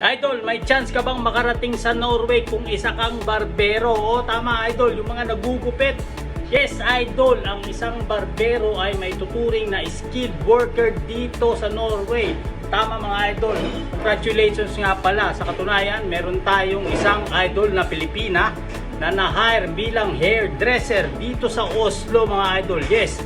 Idol, may chance ka bang makarating sa Norway kung isa kang barbero? O tama idol, yung mga nagugupit. Yes idol, ang isang barbero ay may tuturing na skilled worker dito sa Norway. Tama mga idol, congratulations nga pala. Sa katunayan, meron tayong isang idol na Pilipina na na-hire bilang hairdresser dito sa Oslo mga idol. Yes,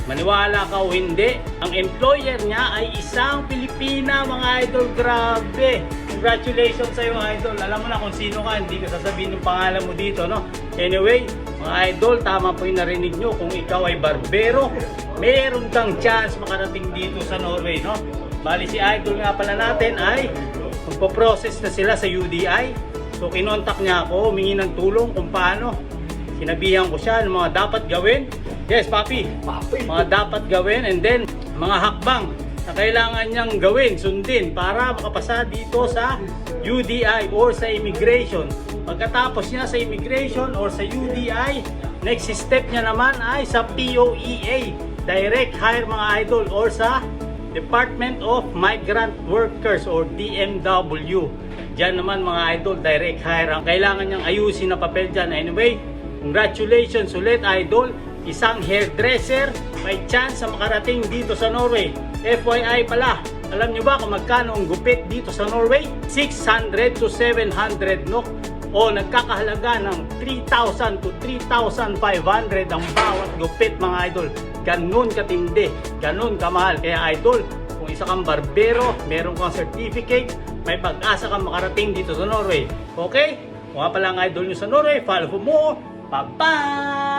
maniwala ka o hindi, ang employer niya ay isang Pilipina mga idol. Grabe, congratulations sa iyo idol. Alam mo na kung sino ka, hindi ko sasabihin yung pangalan mo dito, no? Anyway, mga idol, tama po yung narinig nyo. Kung ikaw ay barbero, meron kang chance makarating dito sa Norway, no? Bali si idol nga pala natin ay magpo-process na sila sa UDI. So kinontak niya ako, humingi ng tulong kung paano. Sinabihan ko siya ng mga dapat gawin. Yes, papi. Mga dapat gawin and then mga hakbang na kailangan niyang gawin, sundin para makapasa dito sa UDI or sa immigration. Pagkatapos niya sa immigration or sa UDI, next step niya naman ay sa POEA, direct hire mga idol, or sa Department of Migrant Workers or DMW. Diyan naman mga idol, direct hire. Ang kailangan niyang ayusin na papel dyan. Anyway, congratulations ulit idol. Isang hairdresser may chance sa makarating dito sa Norway. FYI pala, alam nyo ba kung magkano ang gupit dito sa Norway? 600 to 700 NOK o nagkakahalaga ng 3,000 to 3,500 ang bawat gupit mga idol. Ganun katindi, ganun kamahal. Kaya idol, kung isa kang barbero, meron kang certificate, may pag-asa kang makarating dito sa Norway. Okay? Kung nga pala ang idol nyo sa Norway, follow for more. Bye-bye!